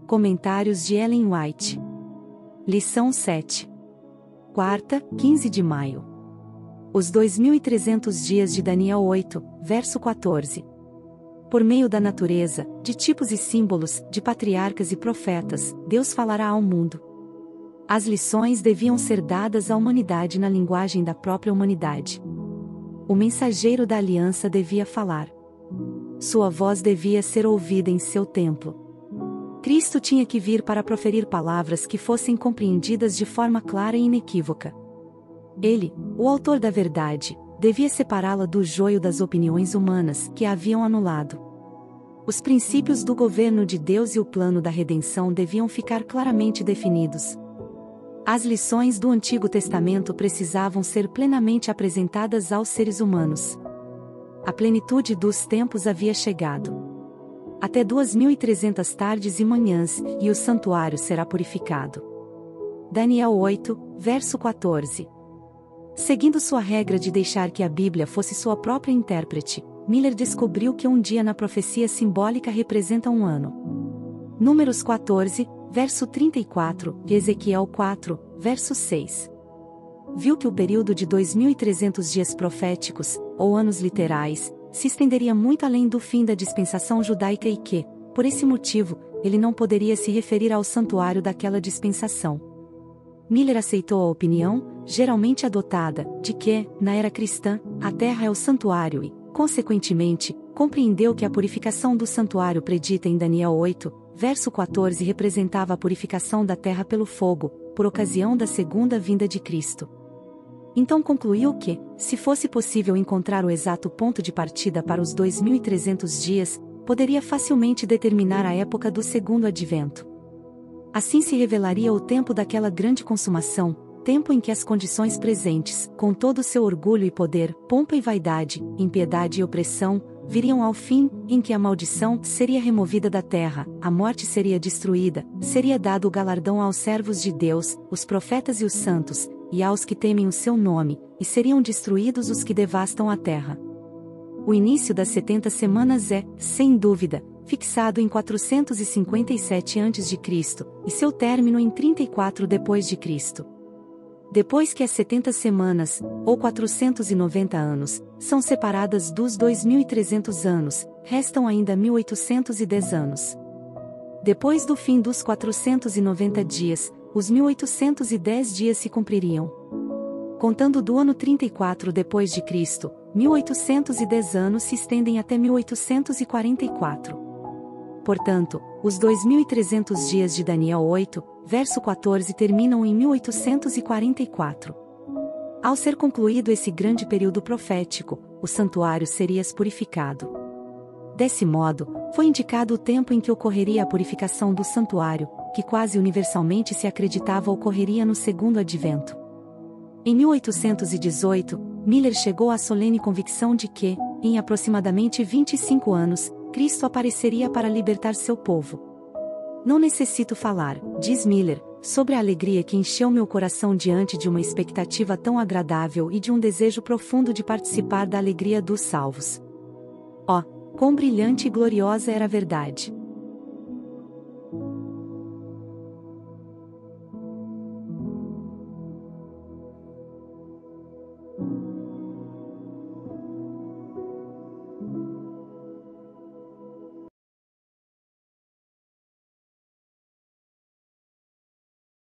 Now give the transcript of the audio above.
Comentários de Ellen White. Lição 7. Quarta, 15 de maio. Os 2300 dias de Daniel 8, verso 14. Por meio da natureza, de tipos e símbolos, de patriarcas e profetas, Deus falará ao mundo. As lições deviam ser dadas à humanidade na linguagem da própria humanidade. O mensageiro da aliança devia falar. Sua voz devia ser ouvida em seu templo. Cristo tinha que vir para proferir palavras que fossem compreendidas de forma clara e inequívoca. Ele, o autor da verdade, devia separá-la do joio das opiniões humanas que a haviam anulado. Os princípios do governo de Deus e o plano da redenção deviam ficar claramente definidos. As lições do Antigo Testamento precisavam ser plenamente apresentadas aos seres humanos. A plenitude dos tempos havia chegado. Até 2300 tardes e manhãs, e o santuário será purificado. Daniel 8, verso 14. Seguindo sua regra de deixar que a Bíblia fosse sua própria intérprete, Miller descobriu que um dia na profecia simbólica representa um ano. Números 14, verso 34, e Ezequiel 4, verso 6. Viu que o período de 2300 dias proféticos, ou anos literais, se estenderia muito além do fim da dispensação judaica e que, por esse motivo, ele não poderia se referir ao santuário daquela dispensação. Miller aceitou a opinião, geralmente adotada, de que, na era cristã, a terra é o santuário e, consequentemente, compreendeu que a purificação do santuário predita em Daniel 8, verso 14 representava a purificação da terra pelo fogo, por ocasião da segunda vinda de Cristo. Então concluiu que, se fosse possível encontrar o exato ponto de partida para os 2300 dias, poderia facilmente determinar a época do segundo advento. Assim se revelaria o tempo daquela grande consumação, tempo em que as condições presentes, com todo o seu orgulho e poder, pompa e vaidade, impiedade e opressão, viriam ao fim, em que a maldição seria removida da terra, a morte seria destruída, seria dado o galardão aos servos de Deus, os profetas e os santos, e aos que temem o seu nome, e seriam destruídos os que devastam a terra. O início das 70 semanas é, sem dúvida, fixado em 457 a.C., e seu término em 34 d.C. Depois que as 70 semanas, ou 490 anos, são separadas dos 2300 anos, restam ainda 1810 anos. Depois do fim dos 490 dias, os 1810 dias se cumpririam. Contando do ano 34 d.C., 1810 anos se estendem até 1844. Portanto, os 2300 dias de Daniel 8, verso 14 terminam em 1844. Ao ser concluído esse grande período profético, o santuário seria purificado. Desse modo, foi indicado o tempo em que ocorreria a purificação do santuário, que quase universalmente se acreditava ocorreria no segundo advento. Em 1818, Miller chegou à solene convicção de que, em aproximadamente 25 anos, Cristo apareceria para libertar seu povo. Não necessito falar, diz Miller, sobre a alegria que encheu meu coração diante de uma expectativa tão agradável e de um desejo profundo de participar da alegria dos salvos. Oh, quão brilhante e gloriosa era a verdade!